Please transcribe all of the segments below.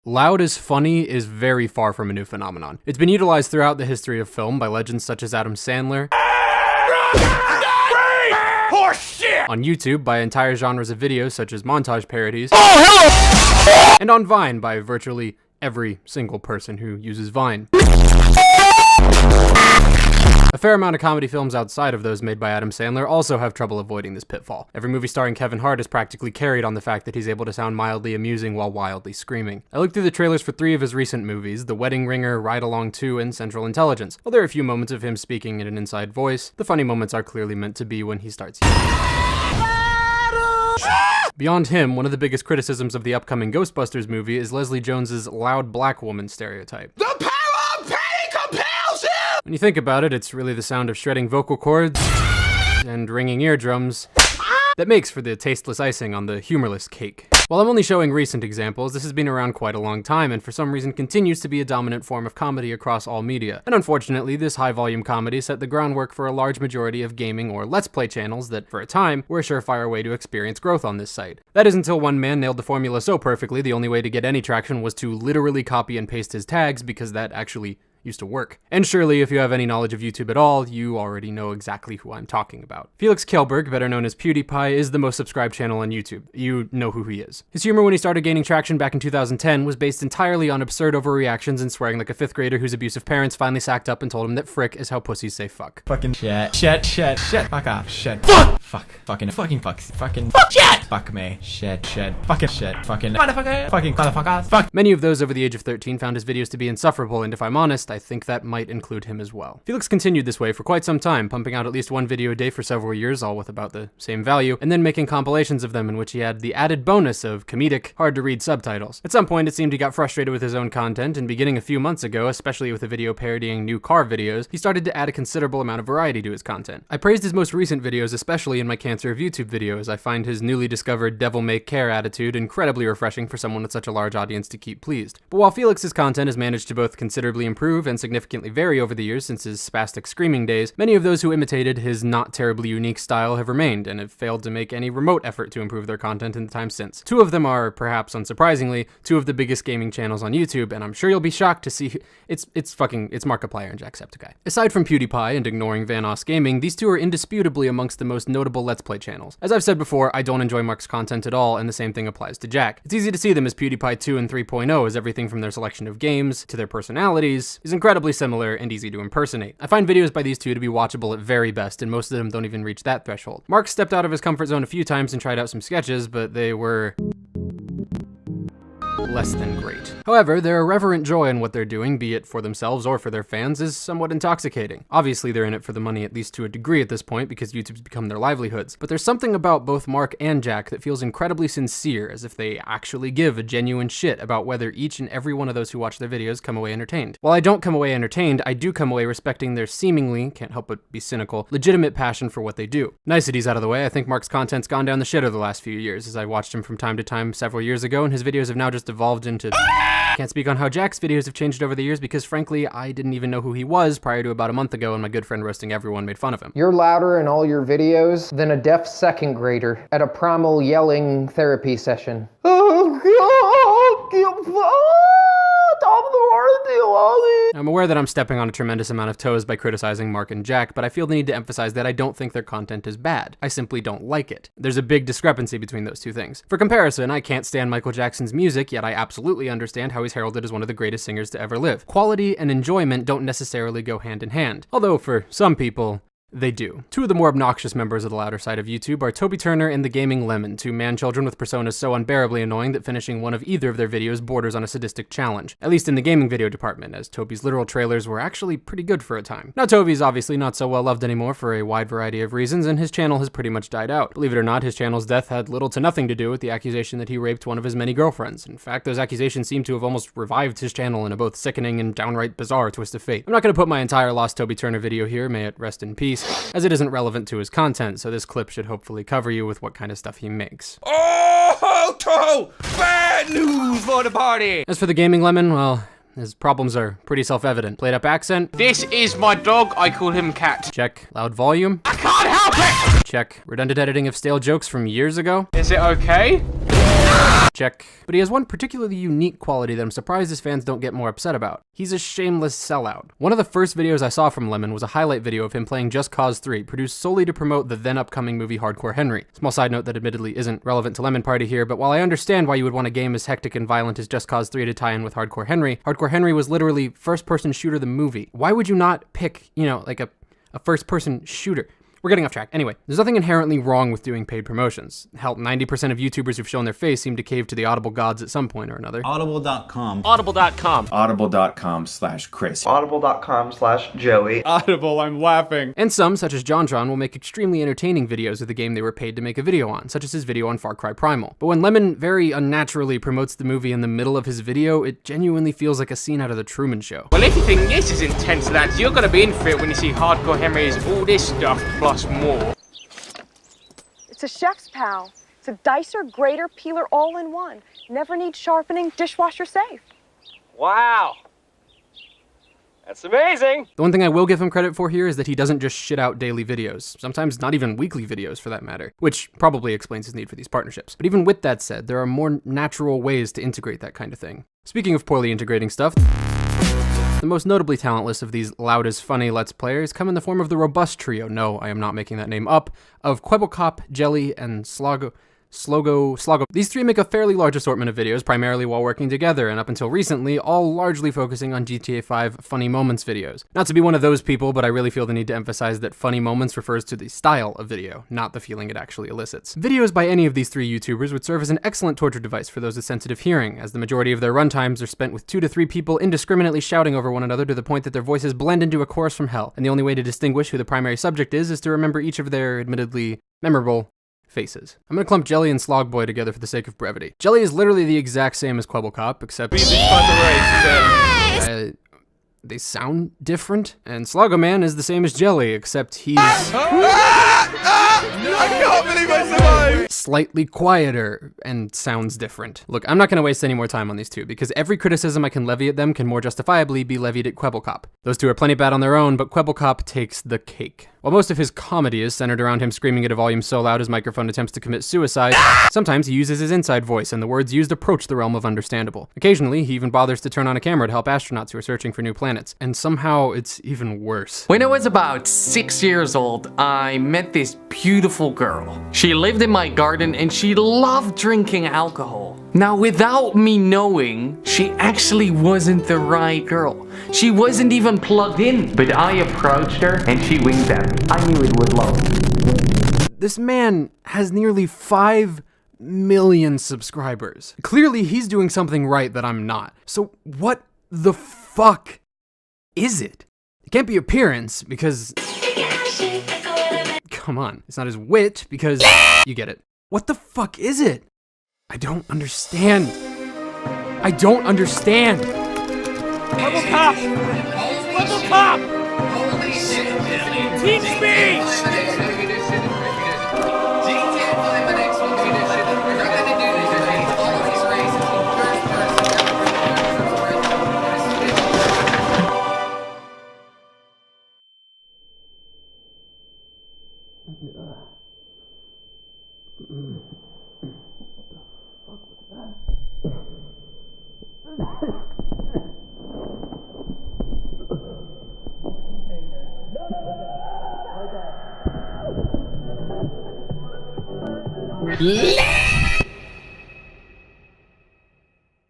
Loud is funny is very far from a new phenomenon. It's been utilized throughout the history of film by legends such as Adam Sandler, on YouTube by entire genres of videos such as montage parodies, and on Vine by virtually every single person who uses Vine. A fair amount of comedy films outside of those made by Adam Sandler also have trouble avoiding this pitfall. Every movie starring Kevin Hart is practically carried on the fact that he's able to sound mildly amusing while wildly screaming. I looked through the trailers for 3 of his recent movies, The Wedding Ringer, Ride Along 2, and Central Intelligence. While there are a few moments of him speaking in an inside voice, the funny moments are clearly meant to be when he starts Beyond him, one of the biggest criticisms of the upcoming Ghostbusters movie is Leslie Jones's loud black woman stereotype. The power of petty compels you! When you think about it, it's really the sound of shredding vocal cords and ringing eardrums that makes for the tasteless icing on the humorless cake. While I'm only showing recent examples, this has been around quite a long time and for some reason continues to be a dominant form of comedy across all media. And unfortunately, this high-volume comedy set the groundwork for a large majority of gaming or Let's Play channels that, for a time, were a surefire way to experience growth on this site. That is until one man nailed the formula so perfectly, the only way to get any traction was to literally copy and paste his tags because that actually used to work. And surely, if you have any knowledge of YouTube at all, you already know exactly who I'm talking about. Felix Kjellberg, better known as PewDiePie, is the most subscribed channel on YouTube. You know who he is. His humor when he started gaining traction back in 2010 was based entirely on absurd overreactions and swearing like a 5th grader whose abusive parents finally sacked up and told him that frick is how pussies say fuck. Fucking shit. Fuck off. Shit. Fuck. Fucking fuck. Shit. Fuck me. Shit. Fucking shit. Fucking motherfucker. Fucking motherfucker. Fuck. Many of those over the age of 13 found his videos to be insufferable, and if I'm honest, I think that might include him as well. Felix continued this way for quite some time, pumping out at least 1 video a day for several years, all with about the same value, and then making compilations of them in which he had the added bonus of comedic, hard-to-read subtitles. At some point, it seemed he got frustrated with his own content, and beginning a few months ago, especially with a video parodying new car videos, he started to add a considerable amount of variety to his content. I praised his most recent videos, especially in my Cancer of YouTube video, as I find his newly discovered devil-may-care attitude incredibly refreshing for someone with such a large audience to keep pleased. But while Felix's content has managed to both considerably improve and significantly vary over the years since his spastic screaming days, many of those who imitated his not terribly unique style have remained and have failed to make any remote effort to improve their content in the time since. 2 of them are, perhaps unsurprisingly, 2 of the biggest gaming channels on YouTube, and I'm sure you'll be shocked to see it's Markiplier and Jacksepticeye. Aside from PewDiePie and ignoring Vanoss Gaming, these 2 are indisputably amongst the most notable Let's Play channels. As I've said before, I don't enjoy Mark's content at all, and the same thing applies to Jack. It's easy to see them as PewDiePie 2 and 3.0, as everything from their selection of games to their personalities is incredibly similar and easy to impersonate. I find videos by these 2 to be watchable at very best, and most of them don't even reach that threshold. Mark stepped out of his comfort zone a few times and tried out some sketches, but they were less than great. However, their irreverent joy in what they're doing, be it for themselves or for their fans, is somewhat intoxicating. Obviously, they're in it for the money, at least to a degree at this point, because YouTube's become their livelihoods. But there's something about both Mark and Jack that feels incredibly sincere, as if they actually give a genuine shit about whether each and every one of those who watch their videos come away entertained. While I don't come away entertained, I do come away respecting their seemingly, can't help but be cynical, legitimate passion for what they do. Niceties out of the way, I think Mark's content's gone down the shitter the last few years, as I watched him from time to time several years ago, and his videos have now just evolved into... Can't speak on how Jack's videos have changed over the years because frankly, I didn't even know who he was prior to about a month ago when my good friend Roasting Everyone made fun of him. You're louder in all your videos than a deaf 2nd grader at a primal yelling therapy session. I'm aware that I'm stepping on a tremendous amount of toes by criticizing Mark and Jack, but I feel the need to emphasize that I don't think their content is bad. I simply don't like it. There's a big discrepancy between those 2 things. For comparison, I can't stand Michael Jackson's music, yet I absolutely understand how he's heralded as one of the greatest singers to ever live. Quality and enjoyment don't necessarily go hand in hand, although for some people, they do. 2 of the more obnoxious members of the louder side of YouTube are Toby Turner and the Gaming Lemon, 2 man-children with personas so unbearably annoying that finishing one of either of their videos borders on a sadistic challenge. At least in the gaming video department, as Toby's literal trailers were actually pretty good for a time. Now Toby's obviously not so well loved anymore for a wide variety of reasons, and his channel has pretty much died out. Believe it or not, his channel's death had little to nothing to do with the accusation that he raped one of his many girlfriends. In fact, those accusations seem to have almost revived his channel in a both sickening and downright bizarre twist of fate. I'm not going to put my entire Lost Toby Turner video here, may it rest in peace, as it isn't relevant to his content, so this clip should hopefully cover you with what kind of stuff he makes. Oh, Toto! Bad news for the party! As for the Gaming Lemon, well, his problems are pretty self-evident. Played up accent. This is my dog, I call him Cat. Check. Loud volume. I can't help it! Check. Redundant editing of stale jokes from years ago. Is it okay? Check. But he has one particularly unique quality that I'm surprised his fans don't get more upset about. He's a shameless sellout. One of the first videos I saw from Lemon was a highlight video of him playing Just Cause 3, produced solely to promote the then upcoming movie Hardcore Henry. Small side note that admittedly isn't relevant to Lemon Party here, but while I understand why you would want a game as hectic and violent as Just Cause 3 to tie in with Hardcore Henry was literally first-person shooter the movie. Why would you not pick, like a first-person shooter? We're getting off track. Anyway, there's nothing inherently wrong with doing paid promotions. Hell, 90% of YouTubers who've shown their face seem to cave to the Audible gods at some point or another. Audible.com. Audible.com. Audible.com/Chris. Audible.com/Joey. Audible, I'm laughing. And some, such as JonTron, will make extremely entertaining videos of the game they were paid to make a video on, such as his video on Far Cry Primal. But when Lemon very unnaturally promotes the movie in the middle of his video, it genuinely feels like a scene out of the Truman Show. Well, if you think this is intense, lads, you're gonna be in for it when you see Hardcore Henry's all this stuff plus more. It's a chef's pal. It's a dicer, grater, peeler, all in one. Never needs sharpening, dishwasher safe. Wow. That's amazing. The one thing I will give him credit for here is that he doesn't just shit out daily videos, sometimes not even weekly videos for that matter, which probably explains his need for these partnerships. But even with that said, there are more natural ways to integrate that kind of thing. Speaking of poorly integrating stuff, the most notably talentless of these loud as funny Let's Players come in the form of the robust trio, no, I am not making that name up, of Quebblecop, Jelly, and Slogo. These three make a fairly large assortment of videos, primarily while working together, and up until recently, all largely focusing on GTA 5 funny moments videos. Not to be one of those people, but I really feel the need to emphasize that funny moments refers to the style of video, not the feeling it actually elicits. Videos by any of these three YouTubers would serve as an excellent torture device for those with sensitive hearing, as the majority of their runtimes are spent with 2 to 3 people indiscriminately shouting over one another to the point that their voices blend into a chorus from hell, and the only way to distinguish who the primary subject is to remember each of their admittedly memorable faces. I'm gonna clump Jelly and Slogboy together for the sake of brevity. Jelly is literally the exact same as Quebblecop, except they sound different, and Slogoman is the same as Jelly, except he's I can't believe I survived! Slightly quieter and sounds different. Look, I'm not gonna waste any more time on these two, because every criticism I can levy at them can more justifiably be levied at Quebblecop. Those two are plenty bad on their own, but Quebblecop takes the cake. While most of his comedy is centered around him screaming at a volume so loud his microphone attempts to commit suicide, sometimes he uses his inside voice and the words used approach the realm of understandable. Occasionally, he even bothers to turn on a camera to help astronauts who are searching for new planets, and somehow it's even worse. When I was about 6 years old, I met this beautiful girl. She lived in my garden and she loved drinking alcohol. Now, without me knowing, she actually wasn't the right girl. She wasn't even plugged in, but I approached her and she winked at me. I knew it was love. This man has nearly 5 million subscribers. Clearly, he's doing something right that I'm not. So what the fuck is it? It can't be appearance, because... Come on. It's not his wit, because... You get it. What the fuck is it? I don't understand. I don't understand. Quebblecop! Quebblecop! Teach me!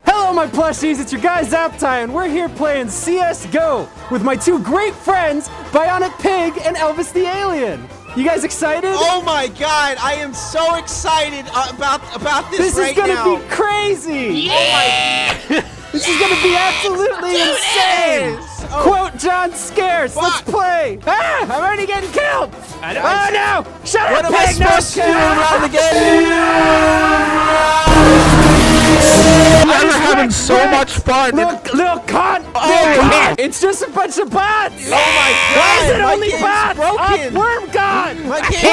Hello my plushies, it's your guy Zaptie and we're here playing CSGO with my two great friends, Bionic Pig and Elvis the Alien. You guys excited? Oh my god, I am so excited about this right now. This is gonna be crazy! Yeah! Oh my... This is gonna be absolutely insane! Oh. Quote John Scares, let's play! Ah! I'm already getting killed! Oh no! Shut up, Pig! What am I supposed to do around the game? I'm having so much fun! Little cunt! Oh, it's just a bunch of bots! Oh my god! Why is it my only game's bots? broken! Worm god! My game's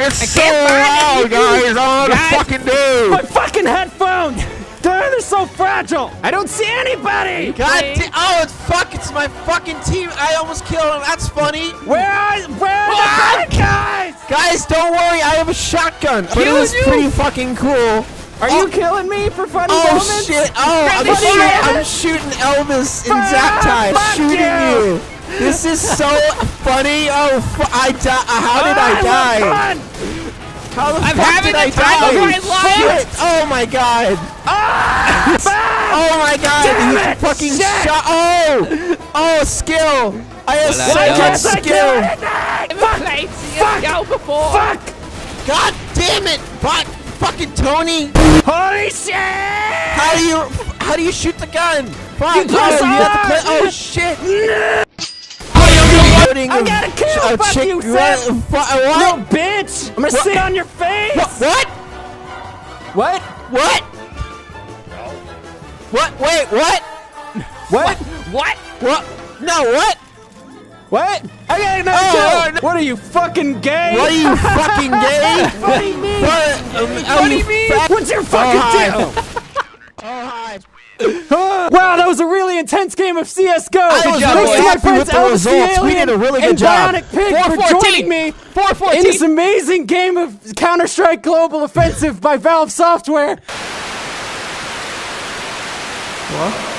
It's so loud, guys! I don't know what to fucking do! My fucking headphones! They're so fragile! I don't see anybody! It's my fucking team! I almost killed him, that's funny! Where are the bad guys? Guys, don't worry, I have a shotgun! But it was pretty fucking cool! Are you killing me for funny Oh moments? shit! Oh, I'm shooting Elvis in Zaptie. Shooting you. This is so funny. Oh, I died. How did I die? How the fuck did I die? Shit! Oh my god! Oh my god! Damn He it! fucking Shit! shot! Oh skill! I have so much skill! Fuck! God damn it! Fucking Tony! Holy shit! How do you shoot the gun? Fuck! You press you have to R! play. Oh shit! I got a kill! Fuck you, Sam! What? No, bitch! I'm gonna sit on your face! What? What? What? What? Wait, what? What? What? No, what? What? I got another kill! What are you, fucking gay? What are you, fucking gay? Funny me! Funny me? What's your fucking deal? Wow, that was a really intense game of CS:GO. I was Thanks really to my happy friends with the Elvis the results. We Alien did a really good and job. Bionic Pig for joining me in this amazing game of Counter-Strike Global Offensive by Valve Software. What?